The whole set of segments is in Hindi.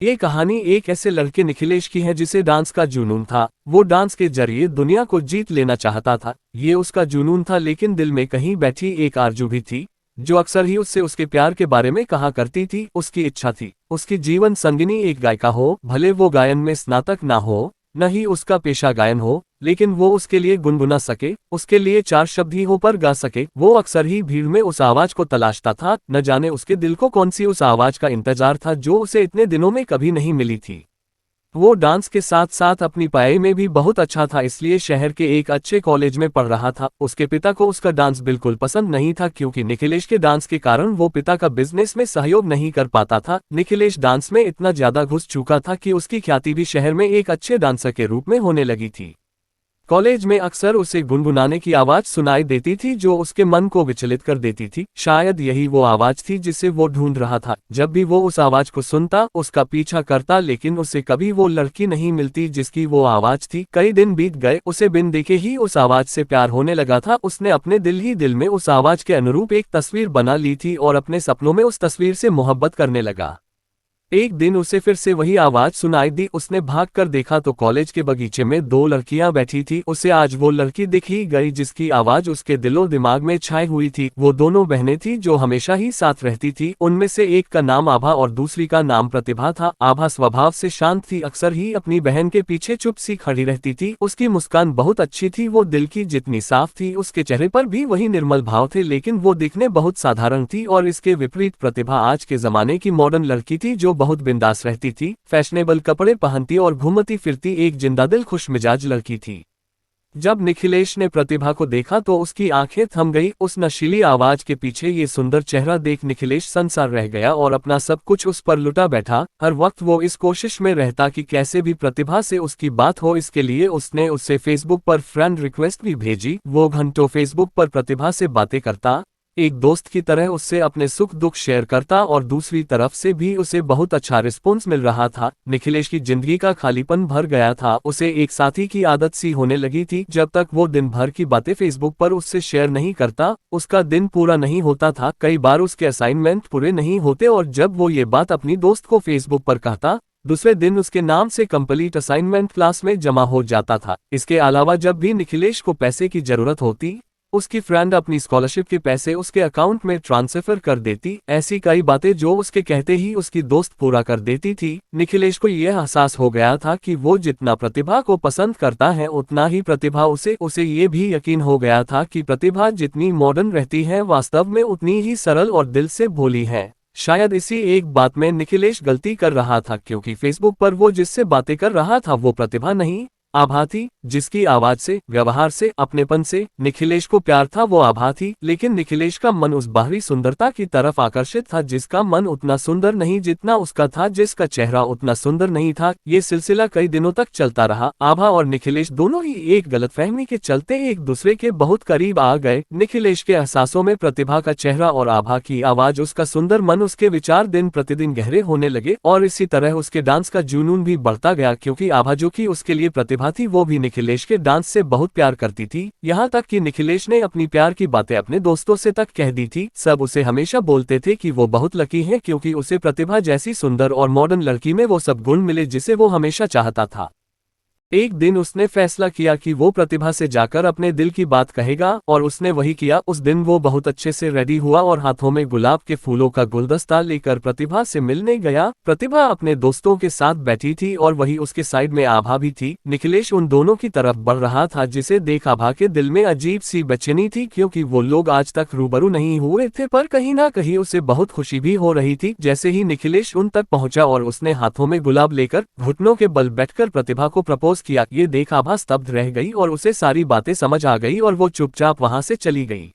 ये कहानी एक ऐसे लड़के निखिलेश की है जिसे डांस का जुनून था। वो डांस के जरिए दुनिया को जीत लेना चाहता था। ये उसका जुनून था, लेकिन दिल में कहीं बैठी एक आरज़ू भी थी जो अक्सर ही उससे उसके प्यार के बारे में कहा करती थी। उसकी इच्छा थी उसकी जीवन संगिनी एक गायिका हो, भले वो गायन में स्नातक ना हो, न ही उसका पेशा गायन हो, लेकिन वो उसके लिए गुनगुना सके, उसके लिए चार शब्द ही हो पर गा सके। वो अक्सर ही भीड़ में उस आवाज को तलाशता था, न जाने उसके दिल को कौन सी उस आवाज का इंतजार था जो उसे इतने दिनों में कभी नहीं मिली थी। वो डांस के साथ साथ अपनी पढ़ाई में भी बहुत अच्छा था, इसलिए शहर के एक अच्छे कॉलेज में पढ़ रहा था। उसके पिता को उसका डांस बिल्कुल पसंद नहीं था, क्योंकि निखिलेश के डांस के कारण वो पिता का बिजनेस में सहयोग नहीं कर पाता था। निखिलेश डांस में इतना ज्यादा घुस चुका था कि उसकी ख्याति भी शहर में एक अच्छे डांसर के रूप में होने लगी थी। कॉलेज में अक्सर उसे गुनगुनाने की आवाज सुनाई देती थी जो उसके मन को विचलित कर देती थी। शायद यही वो आवाज थी जिसे वो ढूंढ रहा था। जब भी वो उस आवाज को सुनता, उसका पीछा करता, लेकिन उसे कभी वो लड़की नहीं मिलती जिसकी वो आवाज थी। कई दिन बीत गए, उसे बिन देखे ही उस आवाज से प्यार होने लगा था। उसने अपने दिल ही दिल में उस आवाज के अनुरूप एक तस्वीर बना ली थी और अपने सपनों में उस तस्वीर से मोहब्बत करने लगा। एक दिन उसे फिर से वही आवाज सुनाई दी। उसने भागकर देखा तो कॉलेज के बगीचे में दो लड़कियां बैठी थी। उसे आज वो लड़की दिख ही गई जिसकी आवाज उसके दिलो दिमाग में छाई हुई थी। वो दोनों बहनें थी जो हमेशा ही साथ रहती थी। उनमें से एक का नाम आभा और दूसरी का नाम प्रतिभा था। आभा स्वभाव से शांत थी, अक्सर ही अपनी बहन के पीछे चुप सी खड़ी रहती थी। उसकी मुस्कान बहुत अच्छी थी, वो दिल की जितनी साफ थी। उसके चेहरे पर भी वही निर्मल भाव थे, लेकिन वो दिखने बहुत साधारण थी। और इसके विपरीत प्रतिभा आज के जमाने की मॉडर्न लड़की थी जो बहुत बिंदास रहती थी, फैशनेबल कपड़े पहनती और घूमती फिरती एक जिंदादिल खुशमिजाज लड़की थी। जब निखिलेश ने प्रतिभा को देखा तो उसकी आंखें थम गई। उस नशीली आवाज के पीछे ये सुंदर चेहरा देख निखिलेश संसार रह गया और अपना सब कुछ उस पर लुटा बैठा। हर वक्त वो इस कोशिश में रहता कि कैसे भी प्रतिभा से उसकी बात हो। इसके लिए उसने उससे फेसबुक पर फ्रेंड रिक्वेस्ट भी भेजी। वो घंटों फेसबुक पर प्रतिभा से बातें करता, एक दोस्त की तरह उससे अपने सुख दुख शेयर करता, और दूसरी तरफ से भी उसे बहुत अच्छा रिस्पॉन्स मिल रहा था। निखिलेश की जिंदगी का खालीपन भर गया था। उसे एक साथी की आदत सी होने लगी थी। जब तक वो दिन भर की बातें फेसबुक पर उससे शेयर नहीं करता, उसका दिन पूरा नहीं होता था। कई बार उसके असाइनमेंट पूरे नहीं होते, और जब वो ये बात अपनी दोस्त को फेसबुक पर कहता, दूसरे दिन उसके नाम से कंप्लीट असाइनमेंट क्लास में जमा हो जाता था। इसके अलावा जब भी निखिलेश को पैसे की जरूरत होती, उसकी फ्रेंड अपनी स्कॉलरशिप के पैसे उसके अकाउंट में ट्रांसफर कर देती। ऐसी कई बातें जो उसके कहते ही उसकी दोस्त पूरा कर देती थी। निखिलेश को यह एहसास हो गया था कि वो जितना प्रतिभा को पसंद करता है, उतना ही प्रतिभा उसे ये भी यकीन हो गया था कि प्रतिभा जितनी मॉडर्न रहती है, वास्तव में उतनी ही सरल और दिल से भोली है। शायद इसी एक बात में निखिलेश गलती कर रहा था, क्योंकि फेसबुक पर वो जिससे बातें कर रहा था वो प्रतिभा नहीं, आभा थी। जिसकी आवाज से, व्यवहार से, अपनेपन से निखिलेश को प्यार था, वो आभा थी। लेकिन निखिलेश का मन उस बाहरी सुंदरता की तरफ आकर्षित था जिसका मन उतना सुंदर नहीं जितना उसका था, जिसका चेहरा उतना सुंदर नहीं था। ये सिलसिला कई दिनों तक चलता रहा। आभा और निखिलेश दोनों ही एक गलतफहमी के चलते एक दूसरे के बहुत करीब आ गए। निखिलेश के एहसासों में प्रतिभा का चेहरा और आभा की आवाज, उसका सुंदर मन, उसके विचार दिन प्रतिदिन गहरे होने लगे। और इसी तरह उसके डांस का जुनून भी बढ़ता गया, क्योंकि आभा जो कि उसके लिए प्रतिभा थी, वो भी निखिलेश के डांस से बहुत प्यार करती थी। यहाँ तक कि निखिलेश ने अपनी प्यार की बातें अपने दोस्तों से तक कह दी थी। सब उसे हमेशा बोलते थे कि वो बहुत लकी है, क्योंकि उसे प्रतिभा जैसी सुंदर और मॉडर्न लड़की में वो सब गुण मिले जिसे वो हमेशा चाहता था। एक दिन उसने फैसला किया कि वो प्रतिभा से जाकर अपने दिल की बात कहेगा, और उसने वही किया। उस दिन वो बहुत अच्छे से रेडी हुआ और हाथों में गुलाब के फूलों का गुलदस्ता लेकर प्रतिभा से मिलने गया। प्रतिभा अपने दोस्तों के साथ बैठी थी और वही उसके साइड में आभा भी थी। निखिलेश उन दोनों की तरफ बढ़ रहा था, जिसे देख आभा के दिल में अजीब सी बेचैनी थी, क्योंकि वो लोग आज तक रूबरू नहीं हुए थे। पर कहीं ना कहीं उसे बहुत खुशी भी हो रही थी। जैसे ही निखिलेश उन तक पहुंचा और उसने हाथों में गुलाब लेकर घुटनों के बल बैठकर प्रतिभा को प्रपोज किया, ये देख आभा स्तब्ध रह गई और उसे सारी बातें समझ आ गई और वो चुपचाप वहां से चली गई।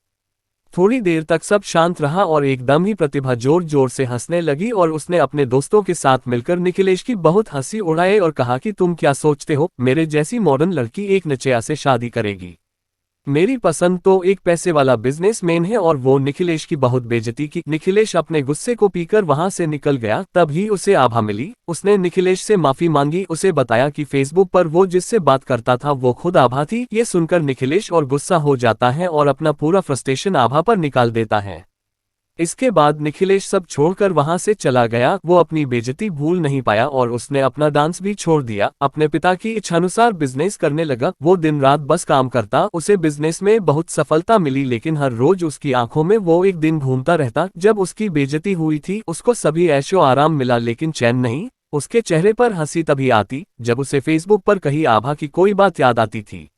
थोड़ी देर तक सब शांत रहा और एकदम ही प्रतिभा जोर जोर से हंसने लगी, और उसने अपने दोस्तों के साथ मिलकर निखिलेश की बहुत हंसी उड़ाई और कहा कि तुम क्या सोचते हो, मेरे जैसी मॉडर्न लड़की एक नचेया से शादी करेगी? मेरी पसंद तो एक पैसे वाला बिजनेसमैन है। और वो निखिलेश की बहुत बेइज्जती की। निखिलेश अपने गुस्से को पीकर वहां से निकल गया। तभी उसे आभा मिली। उसने निखिलेश से माफी मांगी, उसे बताया कि फेसबुक पर वो जिससे बात करता था वो खुद आभा थी। ये सुनकर निखिलेश और गुस्सा हो जाता है और अपना पूरा फ्रस्ट्रेशन आभा पर निकाल देता है। इसके बाद निखिलेश सब छोड़कर वहां से चला गया। वो अपनी बेइज्जती भूल नहीं पाया और उसने अपना डांस भी छोड़ दिया। अपने पिता की इच्छानुसार बिजनेस करने लगा। वो दिन रात बस काम करता। उसे बिजनेस में बहुत सफलता मिली, लेकिन हर रोज उसकी आंखों में वो एक दिन घूमता रहता जब उसकी बेइज्जती हुई थी। उसको सभी ऐशो आराम मिला, लेकिन चैन नहीं। उसके चेहरे पर हंसी तभी आती जब उसे फेसबुक पर कहीं आभा की कोई बात याद आती थी।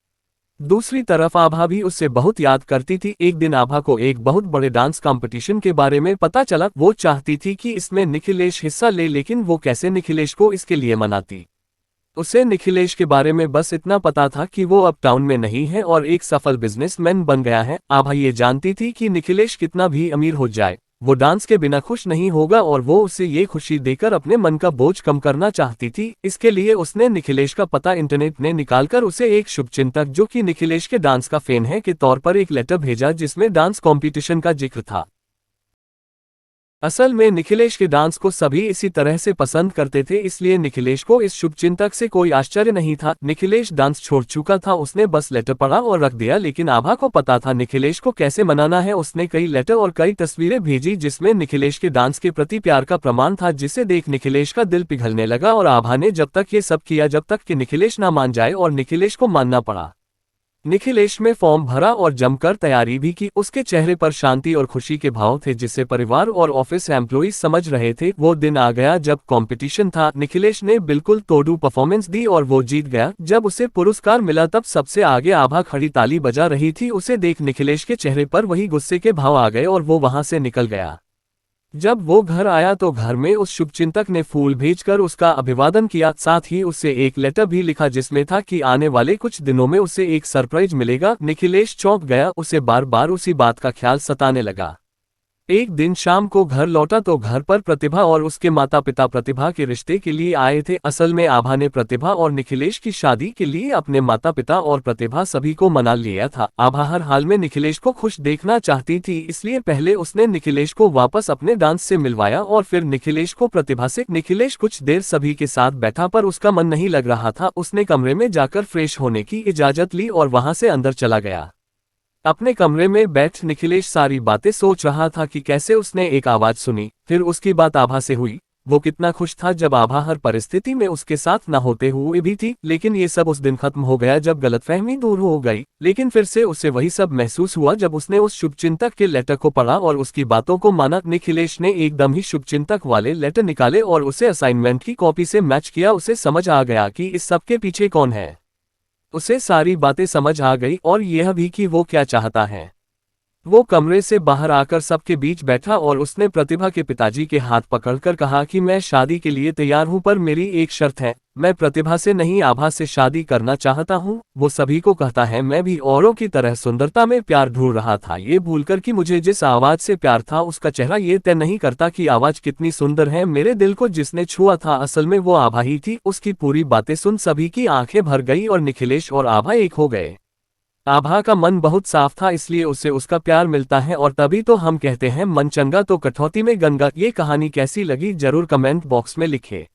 दूसरी तरफ आभा भी उससे बहुत याद करती थी। एक दिन आभा को एक बहुत बड़े डांस कंपटीशन के बारे में पता चला। वो चाहती थी कि इसमें निखिलेश हिस्सा ले, लेकिन वो कैसे निखिलेश को इसके लिए मनाती। उसे निखिलेश के बारे में बस इतना पता था कि वो अब टाउन में नहीं है और एक सफल बिजनेसमैन बन गया है। आभा ये जानती थी कि निखिलेश कितना भी अमीर हो जाए, वो डांस के बिना खुश नहीं होगा और वो उसे ये खुशी देकर अपने मन का बोझ कम करना चाहती थी। इसके लिए उसने निखिलेश का पता इंटरनेट ने निकालकर उसे एक शुभचिंतक, जो कि निखिलेश के डांस का फैन है, के तौर पर एक लेटर भेजा जिसमें डांस कंपटीशन का जिक्र था। असल में निखिलेश के डांस को सभी इसी तरह से पसंद करते थे, इसलिए निखिलेश को इस शुभचिंतक से कोई आश्चर्य नहीं था। निखिलेश डांस छोड़ चुका था, उसने बस लेटर पढ़ा और रख दिया। लेकिन आभा को पता था निखिलेश को कैसे मनाना है। उसने कई लेटर और कई तस्वीरें भेजी जिसमें निखिलेश के डांस के प्रति प्यार का प्रमाण था, जिसे देख निखिलेश का दिल पिघलने लगा। और आभा ने जब तक ये सब किया जब तक कि निखिलेश ना मान जाए, और निखिलेश को मानना पड़ा। निखिलेश में फॉर्म भरा और जमकर तैयारी भी की। उसके चेहरे पर शांति और खुशी के भाव थे जिसे परिवार और ऑफिस एम्प्लॉइज समझ रहे थे। वो दिन आ गया जब कंपटीशन था। निखिलेश ने बिल्कुल तोड़ू परफॉर्मेंस दी और वो जीत गया। जब उसे पुरस्कार मिला तब सबसे आगे आभा खड़ी ताली बजा रही थी। उसे देख निखिलेश के चेहरे पर वही गुस्से के भाव आ गए और वो वहां से निकल गया। जब वो घर आया तो घर में उस शुभचिंतक ने फूल भेजकर उसका अभिवादन किया। साथ ही उससे एक लेटर भी लिखा जिसमें था कि आने वाले कुछ दिनों में उसे एक सरप्राइज मिलेगा। निखिलेश चौंक गया, उसे बार बार उसी बात का ख्याल सताने लगा। एक दिन शाम को घर लौटा तो घर पर प्रतिभा और उसके माता पिता प्रतिभा के रिश्ते के लिए आए थे। असल में आभा ने प्रतिभा और निखिलेश की शादी के लिए अपने माता पिता और प्रतिभा सभी को मना लिया था। आभा हर हाल में निखिलेश को खुश देखना चाहती थी, इसलिए पहले उसने निखिलेश को वापस अपने डांस से मिलवाया और फिर निखिलेश को प्रतिभा से। निखिलेश कुछ देर सभी के साथ बैठा पर उसका मन नहीं लग रहा था। उसने कमरे में जाकर फ्रेश होने की इजाजत ली और वहां से अंदर चला गया। अपने कमरे में बैठ निखिलेश सारी बातें सोच रहा था कि कैसे उसने एक आवाज सुनी, फिर उसकी बात आभा से हुई। वो कितना खुश था जब आभा हर परिस्थिति में उसके साथ न होते हुए भी थी। लेकिन ये सब उस दिन खत्म हो गया जब गलतफहमी दूर हो गई। लेकिन फिर से उसे वही सब महसूस हुआ जब उसने उस शुभचिंतक के लेटर को पढ़ा और उसकी बातों को माना। निखिलेश ने एकदम ही शुभचिंतक वाले लेटर निकाले और उसे असाइनमेंट की कॉपी से मैच किया। उसे समझ आ गया कि इस सब के पीछे कौन है। उसे सारी बातें समझ आ गई और यह भी कि वो क्या चाहता है। वो कमरे से बाहर आकर सबके बीच बैठा और उसने प्रतिभा के पिताजी के हाथ पकड़कर कहा कि मैं शादी के लिए तैयार हूं, पर मेरी एक शर्त है। मैं प्रतिभा से नहीं आभा से शादी करना चाहता हूं। वो सभी को कहता है मैं भी औरों की तरह सुंदरता में प्यार ढूंढ रहा था, ये भूलकर कि मुझे जिस आवाज से प्यार था उसका चेहरा ये तय नहीं करता कि आवाज कितनी सुंदर है। मेरे दिल को जिसने छुआ था असल में वो आभा ही थी। उसकी पूरी बातें सुन सभी की आंखें भर गई और निखिलेश और आभा एक हो गए। आभा का मन बहुत साफ था, इसलिए उसे उसका प्यार मिलता है और तभी तो हम कहते हैं मन चंगा तो कठौती में गंगा। ये कहानी कैसी लगी जरूर कमेंट बॉक्स में लिखें।